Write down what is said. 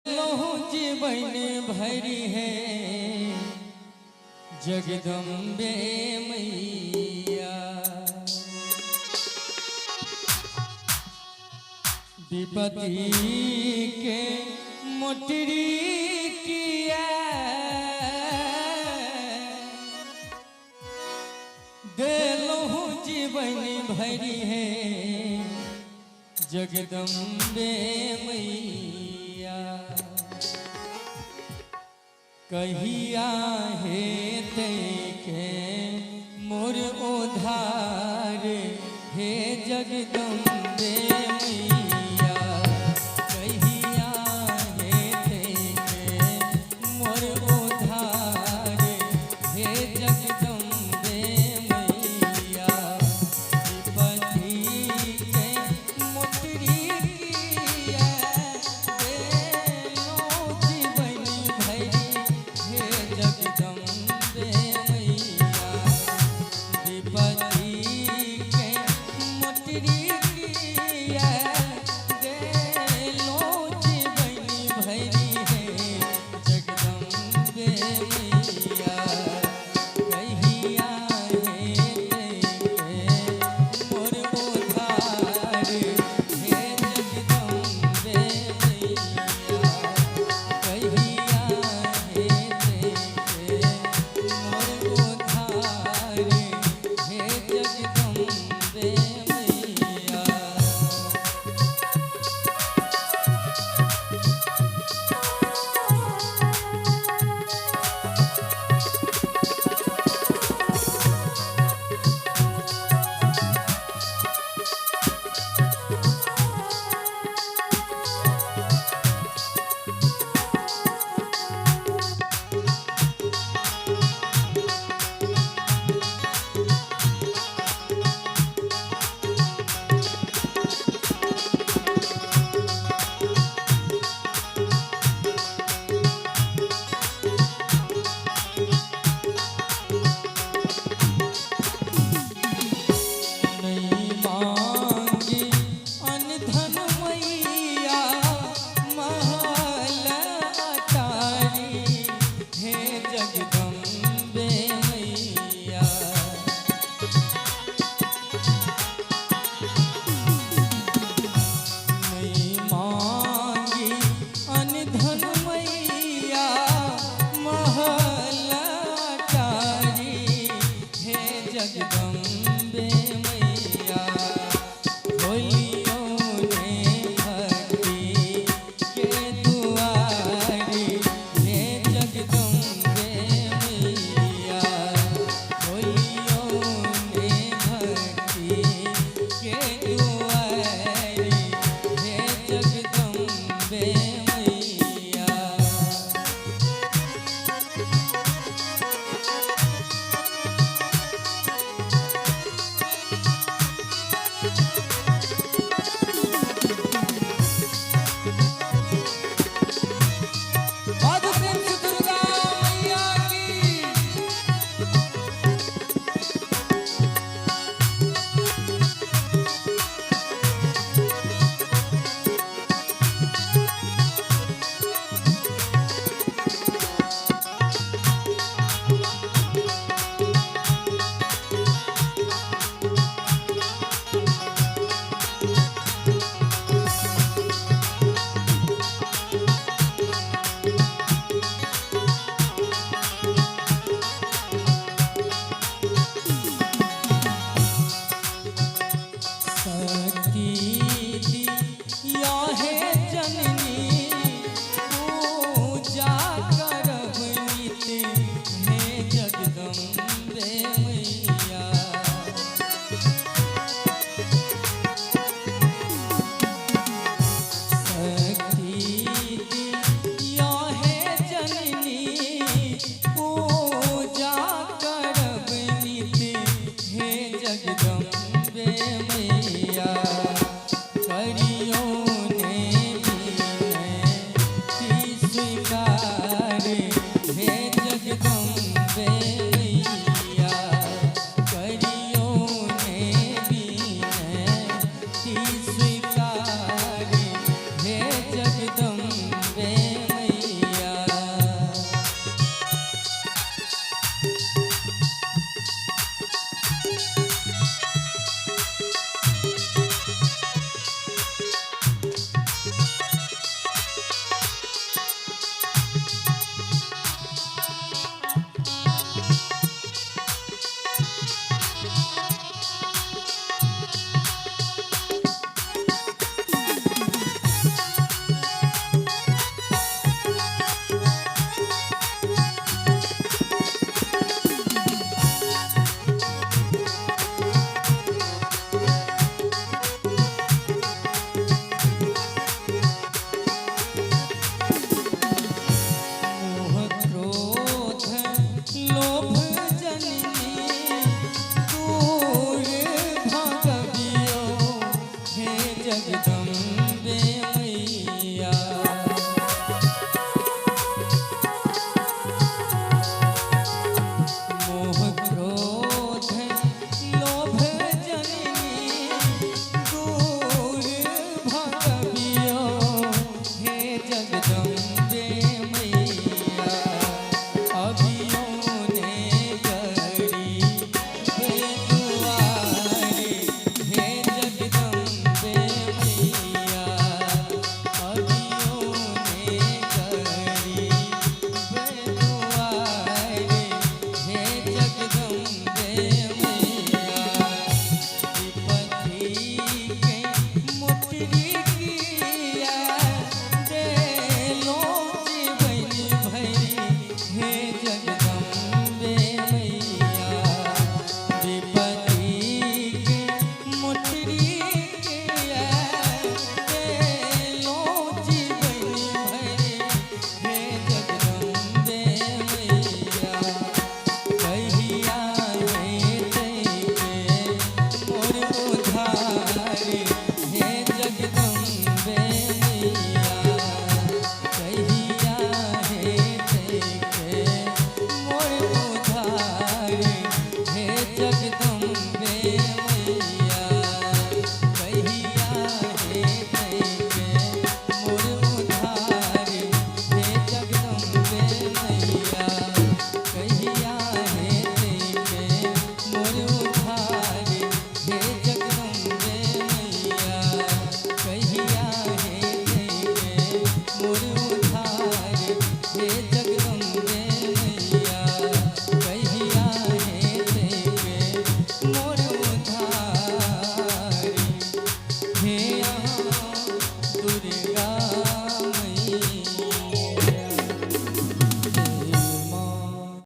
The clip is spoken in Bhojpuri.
जीवन भरी है जगदम्बे मैया। विपत्ति के मोटरी किया देलो जीवन भरी है जगदम्बे मैया। कहिया हे तेके मोर उधार हे जगदम्बे मैया। कहिया हे तेके मोर उधार हे जगदम्बे मैया। विपत्ति के मोटरी किया देलो जीवन भरी हे जगदम्बे मैया। विपत्ति के मोटरी किया देलो जीवन भरी है जगदम्बे मैया। कहिया हे तेके मोर उधार हे जगदम्बे मैया। कहिया हे तेके मोर उधार हे जगदम्बे मैया। नहीं मांगी अनधन मैया महल अटारी हे जगदम्बे मैया। नहीं मांगी अनधन मैया महल अटारी हे जगदम्बे मैया। होलियो ने भक्ति के दुआरी हे जगदम्बे मैया। होलियो ने भक्ति के दुआरी हे जगदम्बे मैया। माधव प्रेम से दुर्गा मैया की। शक्ति दिया है जननी पूजा करब नित हे जगदम्बे मैया। शक्ति दिया है जननी पूजा करब नित हे जगदम्बे मैया। करियो ने विनती स्वीकार हे जगदम्बे मैया। करियो ने विनती स्वीकार हे जगदम्बे जगदम्बे